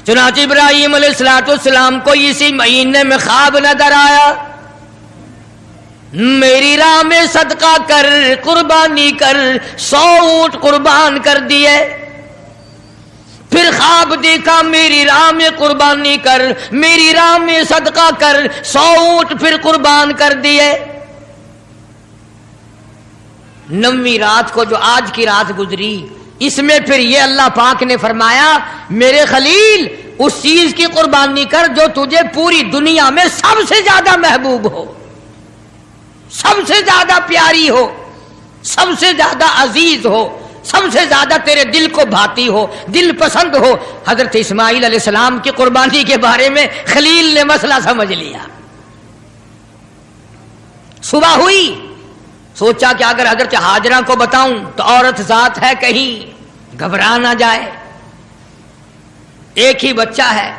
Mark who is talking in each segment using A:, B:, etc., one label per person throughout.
A: چنانچہ ابراہیم علیہ السلام کو اسی مہینے میں خواب نظر آیا، میری راہ میں صدقہ کر، قربانی کر، 100 اونٹ قربان کر دیے۔ پھر خواب دیکھا، میری راہ میں قربانی کر، میری راہ میں صدقہ کر، 100 اونٹ پھر قربان کر دیے۔ 9ویں رات کو جو آج کی رات گزری، اس میں پھر یہ اللہ پاک نے فرمایا میرے خلیل اس چیز کی قربانی کر جو تجھے پوری دنیا میں سب سے زیادہ محبوب ہو، سب سے زیادہ پیاری ہو، سب سے زیادہ عزیز ہو، سب سے زیادہ تیرے دل کو بھاتی ہو، دل پسند ہو۔ حضرت اسماعیل علیہ السلام کی قربانی کے بارے میں خلیل نے مسئلہ سمجھ لیا۔ صبح ہوئی، سوچا کہ اگر حضرت ہاجرہ کو بتاؤں تو عورت ذات ہے، کہیں گھبرا نہ جائے، ایک ہی بچہ ہے،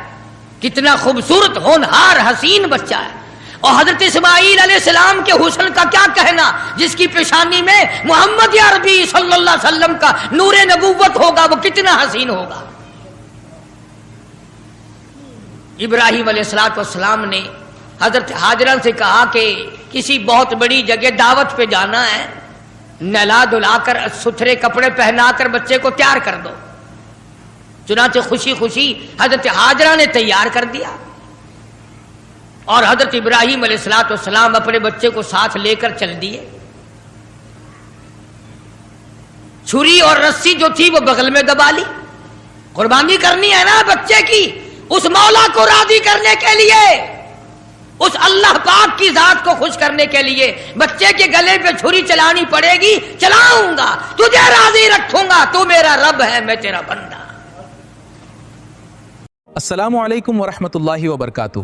A: کتنا خوبصورت ہونہار حسین بچہ ہے، اور حضرت اسماعیل علیہ السلام کے حسن کا کیا کہنا، جس کی پیشانی میں محمد عربی صلی اللہ علیہ وسلم کا نور نبوت ہوگا، وہ کتنا حسین ہوگا۔ ابراہیم علیہ السلام نے حضرت ہاجرہ سے کہا کہ کسی بہت بڑی جگہ دعوت پہ جانا ہے، نہلا دھلا کر ستھرے کپڑے پہنا کر بچے کو تیار کر دو۔ چنانچہ خوشی خوشی حضرت ہاجرہ نے تیار کر دیا، اور حضرت ابراہیم علیہ السلام اپنے بچے کو ساتھ لے کر چل دیے۔ چھری اور رسی جو تھی وہ بغل میں دبا لی، قربانی کرنی ہے نا بچے کی، اس مولا کو راضی کرنے کے لیے، اس اللہ پاک کی ذات کو خوش کرنے کے لیے بچے کے گلے پہ چھری چلانی پڑے گی، چلاؤں گا، تجھے راضی رکھوں گا، تو میرا رب ہے، میں تیرا بندہ۔
B: السلام علیکم ورحمۃ اللہ وبرکاتہ۔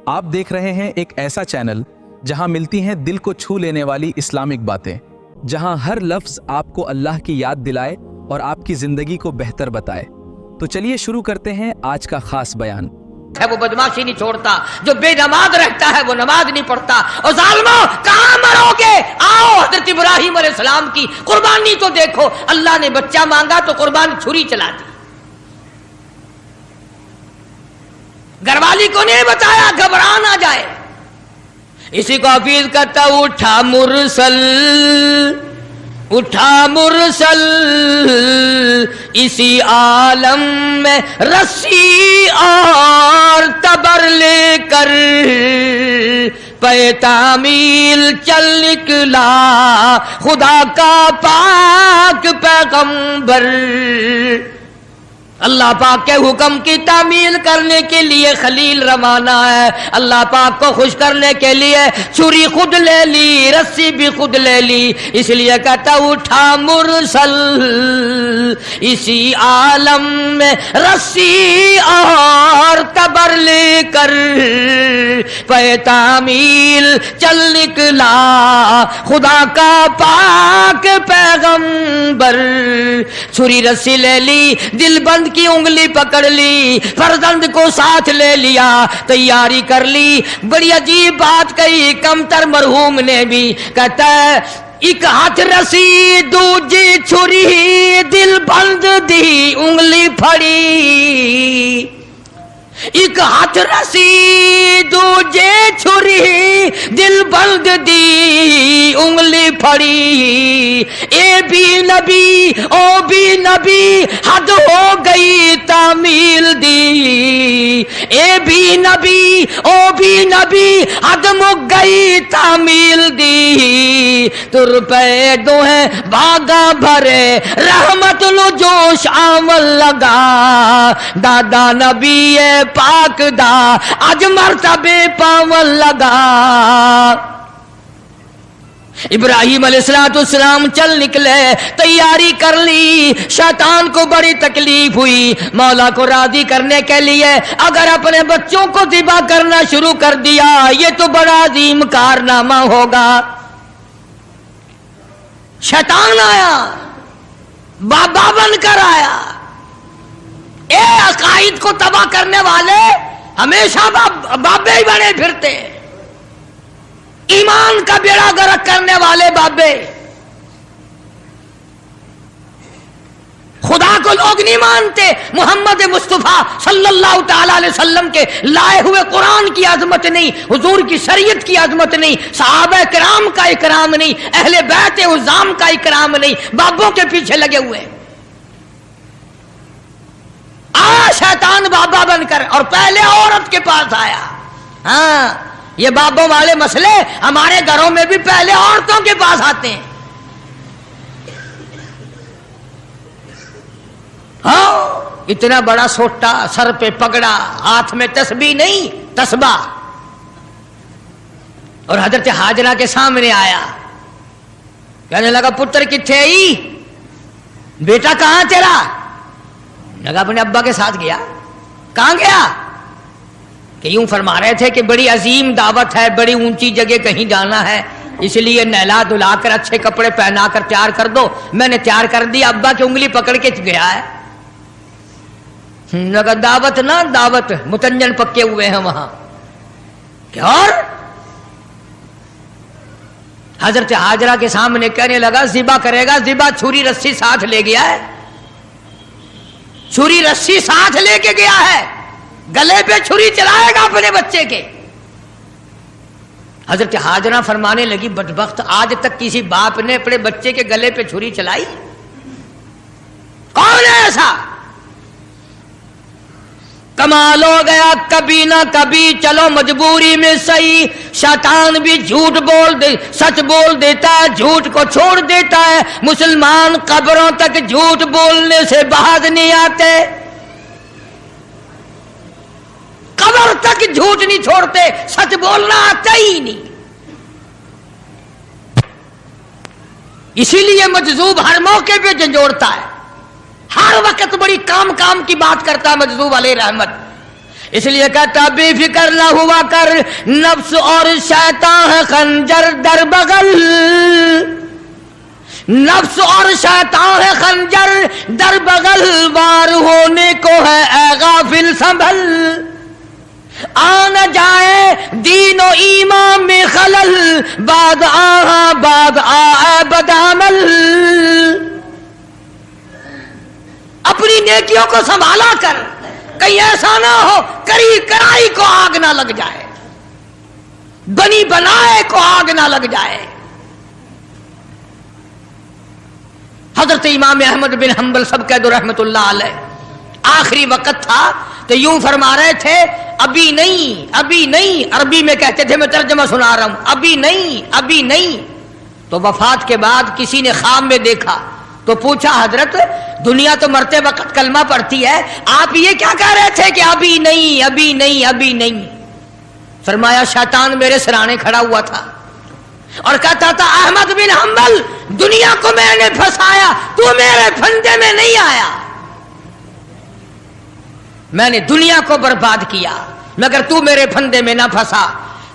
B: آپ دیکھ رہے ہیں ایک ایسا چینل جہاں ملتی ہیں دل کو چھو لینے والی اسلامک باتیں، جہاں ہر لفظ آپ کو اللہ کی یاد دلائے اور آپ کی زندگی کو بہتر بتائے۔ تو چلیے شروع کرتے ہیں آج کا خاص بیان۔
A: وہ بدماشی نہیں چھوڑتا، جو بے نماز رہتا ہے وہ نماز نہیں پڑھتا۔ اور ظالموں کہاں مرو گے؟ آؤ حضرت ابراہیم علیہ السلام کی قربانی تو دیکھو، اللہ نے بچہ مانگا تو قربانی چھری چلا دی۔ گھر والی کو نہیں بتایا، گھبرا نہ جائے۔ اسی کو حفیظ کہتا اٹھا مرسل، اٹھا مرسل اسی عالم میں رسی اور تبر لے کر، پے تعمیل چل نکلا خدا کا پاک پیغمبر۔ اللہ پاک کے حکم کی تعمیل کرنے کے لیے خلیل روانہ ہے، اللہ پاک کو خوش کرنے کے لیے چھری خود لے لی، رسی بھی خود لے لی، اس لیے کہتا اٹھا مرسل اسی عالم میں رسی اور تبر لے کر، پے تعمیل چل نکلا خدا کا پاک پیغمبر۔ چھری رسی لے لی، دل بند کی انگلی پکڑ لی، فرزند کو ساتھ لے لیا، تیاری کر لی۔ بڑی عجیب بات کہی کمتر مرحوم نے بھی، کہتا ہے ایک ہاتھ رسی دوجی چھری، دل بند دی انگلی پھڑی۔ ایک ہاتھ رسی دوجے چھری، دل بند دی انگلی پھڑی۔ اے بھی نبی او بھی نبی، حد ہو گئی تعمیل دی۔ اے بھی نبی او بھی نبی، حد مک گئی تعمیل دی۔ تر پہ دو ہیں باغا بھرے، رحمت لو جوش آمل لگا، دادا نبی پاک دا اج مرتبے پاون لگا۔ ابراہیم علیہ السلام چل نکلے، تیاری کر لی۔ شیطان کو بڑی تکلیف ہوئی، مولا کو راضی کرنے کے لیے اگر اپنے بچوں کو ذبح کرنا شروع کر دیا یہ تو بڑا عظیم کارنامہ ہوگا۔ شیطان آیا، بابا بن کر آیا۔ اے عقائد کو تباہ کرنے والے ہمیشہ بابے ہی بنے پھرتے، ایمان کا بیڑا غرق کرنے والے بابے، خدا को लोग नहीं मानते, मोहम्मद मुस्तफ़ा सल्लल्लाहु ताला अलैहि वसल्लम के लाए हुए कुरान की आजमत नहीं, हुजूर की शरीयत की आजमत नहीं, सहाबा किराम का इकराम नहीं, अहले बैत उज़ाम का इकराम नहीं, बाबों के पीछे लगे हुए। आया शैतान बाबा बनकर और पहले औरत के पास आया। हाँ, ये बाबों वाले मसले हमारे घरों में भी पहले औरतों के पास आते हैं। हाँ, इतना बड़ा सोटा, सर पे पगड़ा, हाथ में तस्बीह नहीं तस्बा, और हजरत हाजरा के सामने आया। कहने लगा पुत्र किथे आई, बेटा कहां तेरा? लगा अपने अब्बा के साथ गया। कहां गया? कि यूं फरमा रहे थे कि बड़ी अजीम दावत है, बड़ी ऊंची जगह कहीं जाना है, इसलिए नहला धुलाकर अच्छे कपड़े पहनाकर तैयार कर दो। मैंने तैयार कर दिया, अब्बा की उंगली पकड़ के गया है। लगा दावत ना दावत, मुतंजन पक्के हुए हैं वहां। क्या? और हजरत हाजरा के सामने कहने लगा ज़िबा करेगा, ज़िबा छुरी रस्सी साथ ले गया है, छुरी रस्सी साथ लेके गया है, गले पे छुरी चलाएगा अपने बच्चे के। हजरत हाजरा फरमाने लगी बदबख्त, आज तक किसी बाप ने अपने बच्चे के गले पे छुरी चलाई? कौन है ऐसा? कमाल हो गया, कभी ना कभी चलो मजबूरी में सही, शैतान भी झूठ बोल दे, सच बोल देता है, झूठ को छोड़ देता है। मुसलमान कब्रों तक झूठ बोलने से बाज नहीं आते, कब्र तक झूठ नहीं छोड़ते, सच बोलना आता ही नहीं। इसीलिए मजजूब हर मौके पे झंझोड़ता है, हर वक्त बड़ी काम काम की बात करता है मजदूब अलैहि रहमत। इसलिए कहता बेफिक्र ना हुआ कर, नफ्स और शैतान है खंजर दर बगल, नफ्स और शैतान है खंजर दर बगल, वार होने को है ऐ गाफिल संभल, आ न जाए दीनो ईमान में खलल, बाद आ बदामल। अपनी नेकियों को संभाला कर, कहीं ऐसा ना हो करी कराई को आग ना लग जाए, बनी बनाए को आग ना लग जाए। हजरत इमाम अहमद बिन हंबल सब कह दो रहमतुल्लाह अलैह, आखिरी वक्त था तो यूं फरमा रहे थे अभी नहीं, अभी नहीं, अरबी में कहते थे, मैं तर्जमा सुना रहा हूं, अभी नहीं, अभी नहीं। तो वफात के बाद किसी ने ख्वाब में देखा तो पूछा हजरत दुनिया तो मरते वक्त कलमा पढ़ती है, आप ये क्या कह रहे थे कि अभी नहीं, अभी नहीं, अभी नहीं? फरमाया शैतान मेरे सराने खड़ा हुआ था और कहता था अहमद बिन हंबल दुनिया को मैंने फंसाया, तू मेरे फंदे में नहीं आया, मैंने दुनिया को बर्बाद किया मगर तू मेरे फंदे में ना फंसा,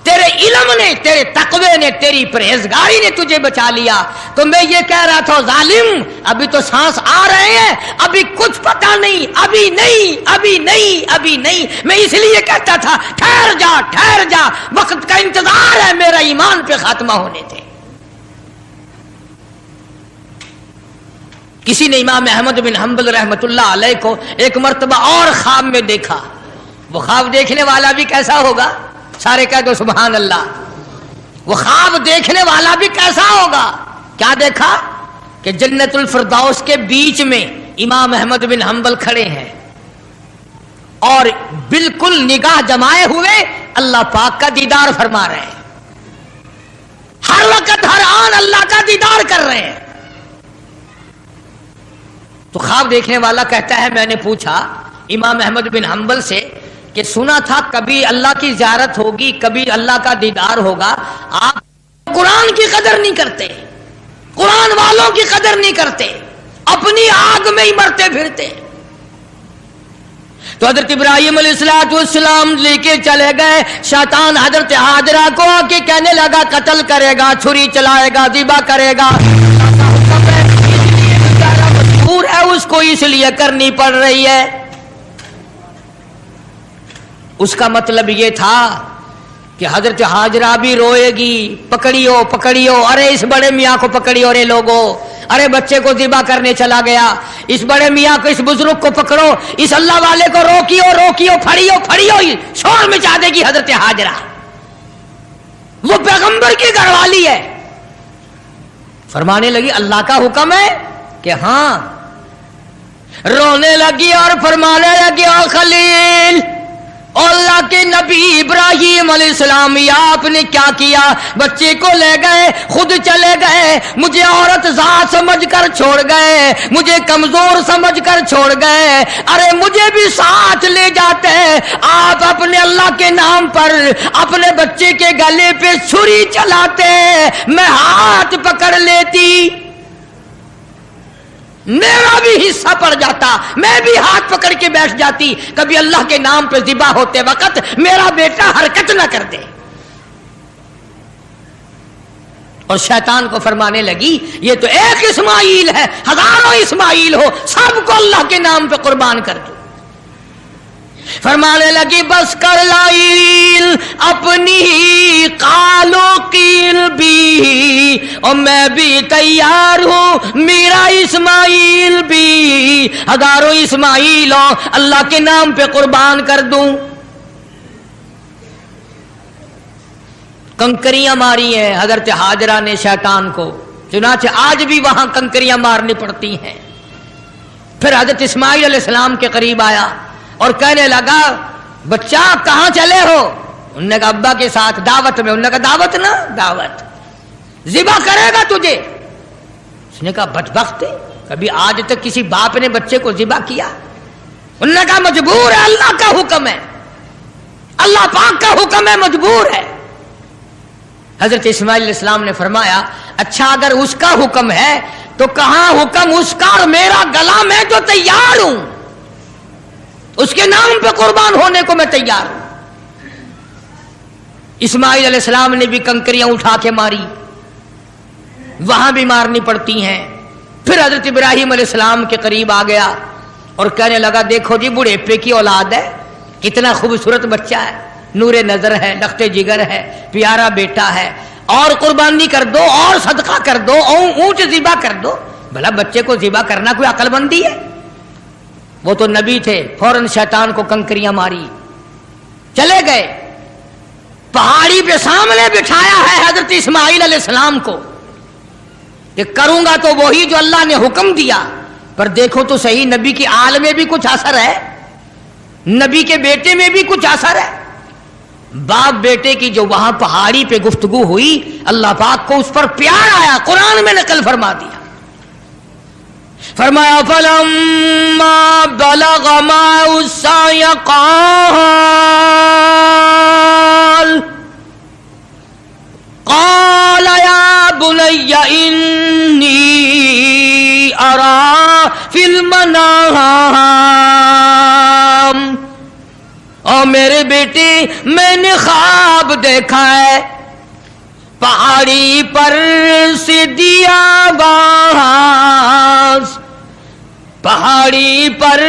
A: तेरे इल्म ने, तेरे तकवे ने, तेरी परहेजगारी ने तुझे बचा लिया। तो मैं ये कह रहा था जालिम अभी तो सांस आ रहे हैं, अभी कुछ पता नहीं, अभी नहीं, अभी नहीं, अभी नहीं। मैं इसलिए कहता था ठहर जा, ठहर जा, वक्त का इंतजार है मेरा ईमान पे खात्मा होने दे। किसी ने इमाम अहमद बिन हंबल रहमतुल्लाह अलैह को एक मर्तबा और ख्वाब में देखा। वो ख्वाब देखने वाला भी कैसा होगा? सारे कह दो सुभान अल्लाह। वो ख्वाब देखने वाला भी कैसा होगा? क्या देखा कि जन्नतुल फिरदौस के बीच में इमाम अहमद बिन हंबल खड़े हैं और बिल्कुल निगाह जमाए हुए अल्लाह पाक का दीदार फरमा रहे हैं, हर वक्त हर आन अल्लाह का दीदार कर रहे हैं। तो ख्वाब देखने वाला कहता है मैंने पूछा इमाम अहमद बिन हंबल से कि सुना था कभी अल्लाह की ज़ियारत होगी, कभी अल्लाह का दीदार होगा, आप कुरान की कदर नहीं करते, कुरान वालों की कदर नहीं करते, अपनी आग में ही मरते फिरते। तो हजरत इब्राहिम अलैहिस्सलाम लेके चले गए, शैतान हजरत हाजरा को आके कहने लगा कत्ल करेगा, छुरी चलाएगा, ज़िबा करेगा, मजबूर है उसको इसलिए करनी पड़ रही है। उसका मतलब ये था कि हजरत हाजरा भी रोएगी, पकड़ियो पकड़ियो, अरे इस बड़े मियाँ को पकड़ियो रे लोगो, ارے بچے کو ذبح کرنے چلا گیا، اس بڑے میاں کو، اس بزرگ کو پکڑو، اس اللہ والے کو روکیو، پھڑیو، شور مچا دے گی حضرت ہاجرہ، وہ پیغمبر کی گھر والی ہے۔ فرمانے لگی اللہ کا حکم ہے کہ ہاں، رونے لگی اور فرمانے لگی او خلیل، اللہ کے نبی ابراہیم علیہ السلام، یا آپ نے کیا کیا؟ بچے کو لے گئے، خود چلے گئے، مجھے عورت ذات سمجھ کر چھوڑ گئے، مجھے کمزور سمجھ کر چھوڑ گئے، ارے مجھے بھی ساتھ لے جاتے، آپ اپنے اللہ کے نام پر اپنے بچے کے گلے پہ چھری چلاتے، میں ہاتھ پکڑ لیتی، میرا بھی حصہ پڑ جاتا، میں بھی ہاتھ پکڑ کے بیٹھ جاتی، کبھی اللہ کے نام پہ ذبح ہوتے وقت میرا بیٹا حرکت نہ کر دے۔ اور شیطان کو فرمانے لگی یہ تو ایک اسماعیل ہے، ہزاروں اسماعیل ہو، سب کو اللہ کے نام پہ قربان کر دو۔ فرمانے لگی بس کر لائل اپنی قالو قیل بھی، اور میں بھی تیار ہوں، میرا اسماعیل بھی، ہزاروں اسماعیل ہو اللہ کے نام پہ قربان کر دوں۔ کنکریاں ماری ہیں حضرت ہاجرہ نے شیطان کو، چنانچہ آج بھی وہاں کنکریاں مارنی پڑتی ہیں۔ پھر حضرت اسماعیل علیہ السلام کے قریب آیا اور کہنے لگا بچہ کہاں چلے ہو؟ انہوں نے کہا ابا کے ساتھ دعوت میں۔ انہوں نے کہا دعوت نہ دعوت، ذبح کرے گا تجھے۔ اس نے کہا بدبخت، کبھی آج تک کسی باپ نے بچے کو ذبح کیا؟ انہوں نے کہا مجبور ہے، اللہ کا حکم ہے، اللہ پاک کا حکم ہے، مجبور ہے۔ حضرت اسماعیل علیہ السلام نے فرمایا اچھا اگر اس کا حکم ہے تو کہاں حکم اس کا اور میرا گلا، میں تو تیار ہوں، اس کے نام پہ قربان ہونے کو میں تیار ہوں۔ اسماعیل علیہ السلام نے بھی کنکریاں اٹھا کے ماری، وہاں بھی مارنی پڑتی ہیں۔ پھر حضرت ابراہیم علیہ السلام کے قریب آ گیا اور کہنے لگا دیکھو جی بڑھیپے کی اولاد ہے، کتنا خوبصورت بچہ ہے، نور نظر ہے، لخت جگر ہے، پیارا بیٹا ہے، اور قربانی کر دو، اور صدقہ کر دو، اور اونٹ ذبح کر دو۔ بھلا بچے کو ذبح کرنا کوئی عقل مندی ہے؟ وہ تو نبی تھے، فوراً شیطان کو کنکریاں ماری، چلے گئے۔ پہاڑی پہ سامنے بٹھایا ہے حضرت اسماعیل علیہ السلام کو کہ کروں گا تو وہی جو اللہ نے حکم دیا، پر دیکھو تو صحیح نبی کی آل میں بھی کچھ اثر ہے، نبی کے بیٹے میں بھی کچھ اثر ہے۔ باپ بیٹے کی جو وہاں پہاڑی پہ گفتگو ہوئی، اللہ پاک کو اس پر پیار آیا، قرآن میں نقل فرما دیا۔ فرمایا فلما بلغ معه السعي قال يا بني إني أرى في المنام، اور میرے بیٹے میں نے خواب دیکھا ہے، پہاڑی پر سے دیا باز، پہاڑی پر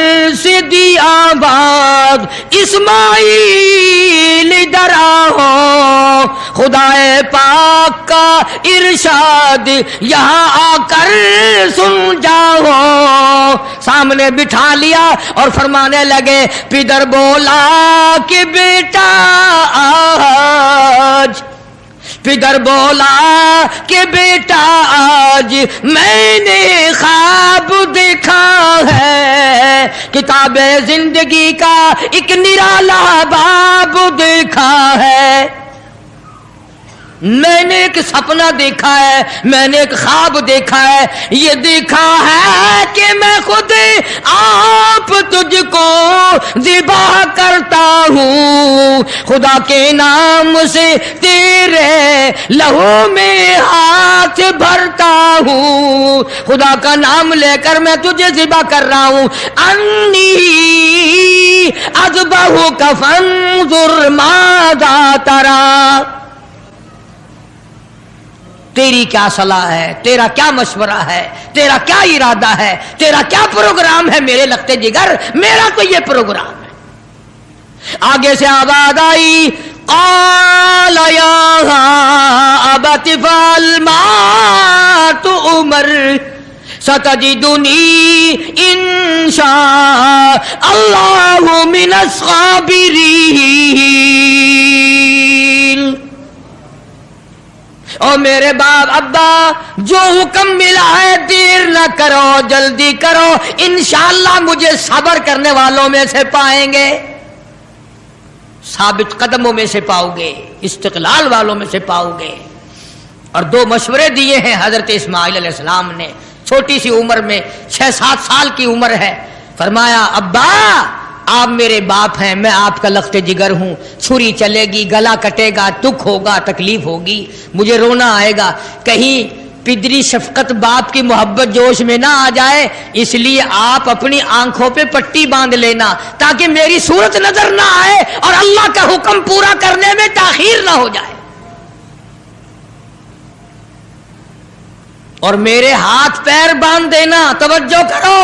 A: سے دیا باز، اسماعیل ادھر آؤ، خدا پاک کا ارشاد یہاں آ کر سن جاؤ۔ سامنے بٹھا لیا اور فرمانے لگے، پدر بولا کہ بیٹا آج، پدر بولا کہ بیٹا آج میں نے خواب دیکھا ہے، کتاب زندگی کا ایک نرالا باب دیکھا ہے، میں نے ایک سپنا دیکھا ہے، میں نے ایک خواب دیکھا ہے، یہ دیکھا ہے کہ میں خود آپ تجھ کو ذبح کرتا ہوں، خدا کے نام سے تیرے لہو میں ہاتھ بھرتا ہوں، خدا کا نام لے کر میں تجھے ذبح کر رہا ہوں۔ انی اذبحک فانظر ماذا تری، تیری کیا صلاح ہے، تیرا کیا مشورہ ہے، تیرا کیا ارادہ ہے، تیرا کیا پروگرام ہے میرے لخت جگر؟ میرا تو یہ پروگرام ہے۔ آگے سے آواز آئی قال یا ابت افعل ما تؤمر، सतजिदुनी इंशाअल्लाह मिनस साबिरीन। और मेरे बाप अब्बा, जो हुक्म मिला है देर न करो, जल्दी करो, इंशाअल्लाह मुझे सब्र करने वालों में से पाएंगे, साबित कदमों में से पाओगे, इस्तिकलाल वालों में से पाओगे। और दो मशवरे दिए हैं हजरत इस्माइल अलैहिस्सलाम ने, छोटी सी उम्र में, 6-7 साल की उम्र है। फरमाया अब्बा आप मेरे बाप हैं, मैं आपका लख्त जिगर हूं, छुरी चलेगी, गला कटेगा, दुख होगा, तकलीफ होगी, मुझे रोना आएगा, कहीं पिदरी शफकत बाप की मोहब्बत जोश में ना आ जाए, इसलिए आप अपनी आंखों पे पट्टी बांध लेना ताकि मेरी सूरत नजर ना आए और अल्लाह का हुक्म पूरा करने में ताखीर ना हो जाए। और मेरे हाथ पैर बांध देना, तवज्जो करो,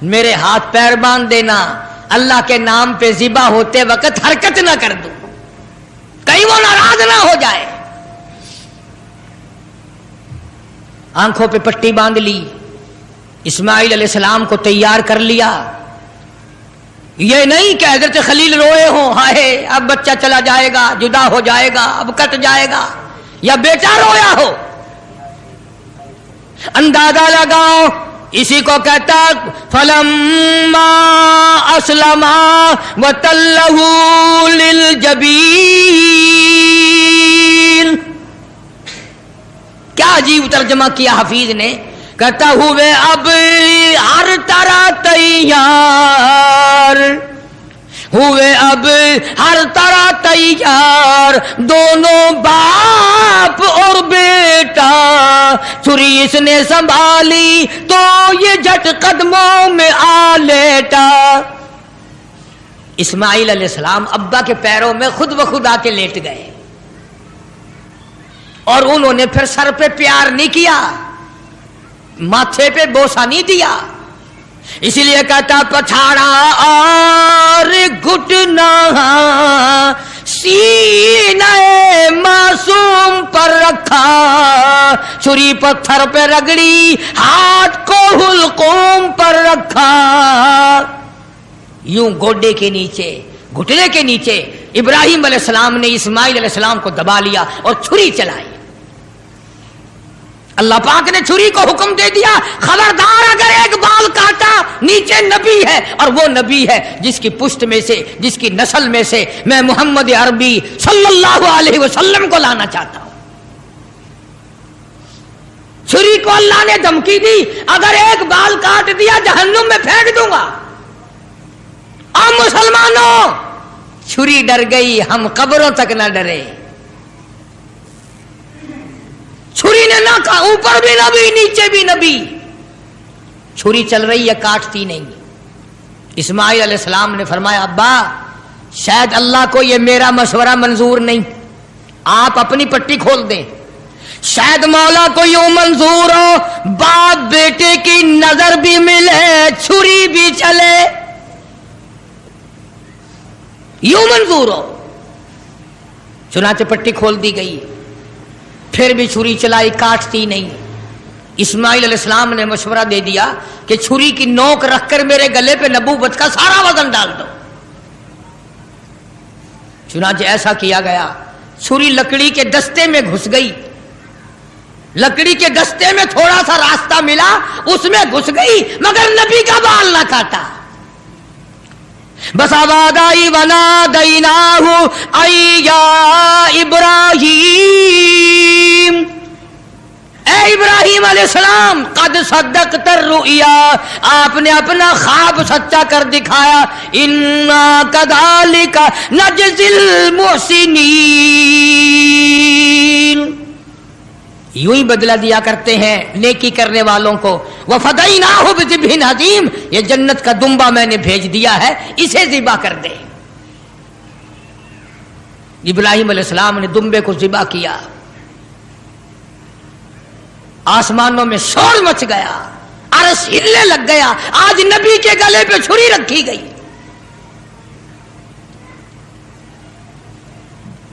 A: मेरे हाथ पैर बांध देना, अल्लाह के नाम पे ज़िबा होते वक्त हरकत ना कर दूं, कहीं वो नाराज ना हो जाए। आंखों पे पट्टी बांध ली, इस्माइल अलैहिस्सलाम को तैयार कर लिया। ये नहीं कि हज़रत खलील रोए हो, हाय अब बच्चा चला जाएगा, जुदा हो जाएगा, अब कट जाएगा, या बेटा रोया हो। अंदाजा लगाओ, इसी को कहता फलम्मा अस्लमा वतल्लहू लिलजबीन। क्या अजीब तर्जमा किया हफीज ने, कहता हुए अब हर तरह तैयार हुए, अब हर तरह तैयार, दोनों बाप और बेटा, छुरी इसने संभाली तो ये झट कदमों में आ लेटा। इस्माइल अलैहिस्सलाम अब्बा के पैरों में खुद ब खुद आके लेट गए और उन्होंने फिर सर पे प्यार नहीं किया, माथे पे बोसा नहीं दिया, इसलिए कहता पछाड़ा और घुटना सीने मासूम पर रखा, छुरी पत्थर पे रगड़ी, हाथ को हुलकूम पर रखा। यूं गोडे के नीचे, घुटने के नीचे इब्राहिम अलैहिस्सलाम ने इस्माइल अलैहिस्सलाम को दबा लिया और छुरी चलाई। अल्लाह पाक ने छुरी को हुक्म दे दिया, खबरदार अगर एक बाल काटा, नीचे नबी है, और वो नबी है जिसकी पुश्त में से, जिसकी नस्ल में से मैं मोहम्मद अरबी सल्लल्लाहु अलैहि वसल्लम को लाना चाहता हूं। छुरी को अल्लाह ने धमकी दी, अगर एक बाल काट दिया जहन्नुम में फेंक दूंगा। अब मुसलमानों, छुरी डर गई, हम कब्रों तक न डरे। छुरी ने ना कहा, ऊपर भी नबी नीचे भी नबी, छुरी चल रही है, काटती नहीं। इस्माइल अलैहिस्सलाम ने फरमाया अब्बा शायद अल्लाह को ये मेरा मशवरा मंजूर नहीं, आप अपनी पट्टी खोल दें, शायद मौला को यूं मंजूर हो बाप बेटे की नजर भी मिले, छुरी भी चले, यूं मंजूर हो। चुनाचे पट्टी खोल दी गई, फिर भी छुरी चलाई, काटती नहीं। इस्माइल अलैहिस्सलाम ने मशवरा दे दिया कि छुरी की नोक रखकर मेरे गले पे नबूवत का सारा वजन डाल दो। चुनाचे ऐसा किया गया, छुरी लकड़ी के दस्ते में घुस गई, लकड़ी के दस्ते में थोड़ा सा रास्ता मिला, उसमें घुस गई, मगर नबी का बाल ना काटा। बस आवाज आई वना दैनाहु अय्या इब्राहिम, ए इब्राहिम अलैहिस्सलाम कद सद्दक़त रुया, आपने अपना ख्वाब सच्चा कर दिखाया। इन्ना कज़ालिका नजज़िल मुहसिनीन, यूं ही बदला दिया करते हैं नेकी करने वालों को। वफ़दैनाहु बिज़िब्हिन अज़ीम, ये जन्नत का दुम्बा मैंने भेज दिया है, इसे ज़िबा कर दे। इब्राहिम अलैहिस्सलाम ने दुम्बे को ज़िबा किया, आसमानों में शोर मच गया, अर्श हिलने लग गया, आज नबी के गले पे छुरी रखी गई।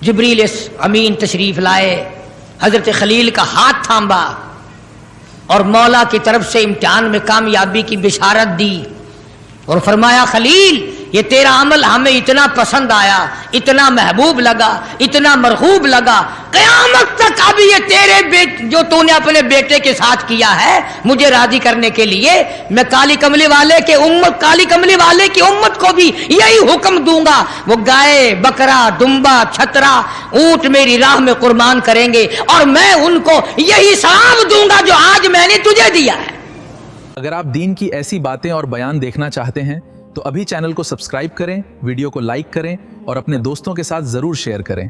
A: जिब्रील अमीन तशरीफ लाए, हजरत खलील का हाथ थामा اور مولا کی طرف سے امتحان میں کامیابی کی بشارت دی اور فرمایا خلیل یہ تیرا عمل ہمیں اتنا پسند آیا، اتنا محبوب لگا، اتنا مرغوب لگا، قیامت تک اب یہ تیرے جو تو نے اپنے بیٹے کے ساتھ کیا ہے مجھے راضی کرنے کے لیے میں کالی کملی والے کی امت کو بھی یہی حکم دوں گا، وہ گائے بکرا دمبا چھترا اونٹ میری راہ میں قربان کریں گے اور میں ان کو یہی ثواب دوں گا جو آج میں نے تجھے دیا ہے۔
B: اگر آپ دین کی ایسی باتیں اور بیان دیکھنا چاہتے ہیں تو ابھی چینل کو سبسکرائب کریں، ویڈیو کو لائک کریں اور اپنے دوستوں کے ساتھ ضرور شیئر کریں۔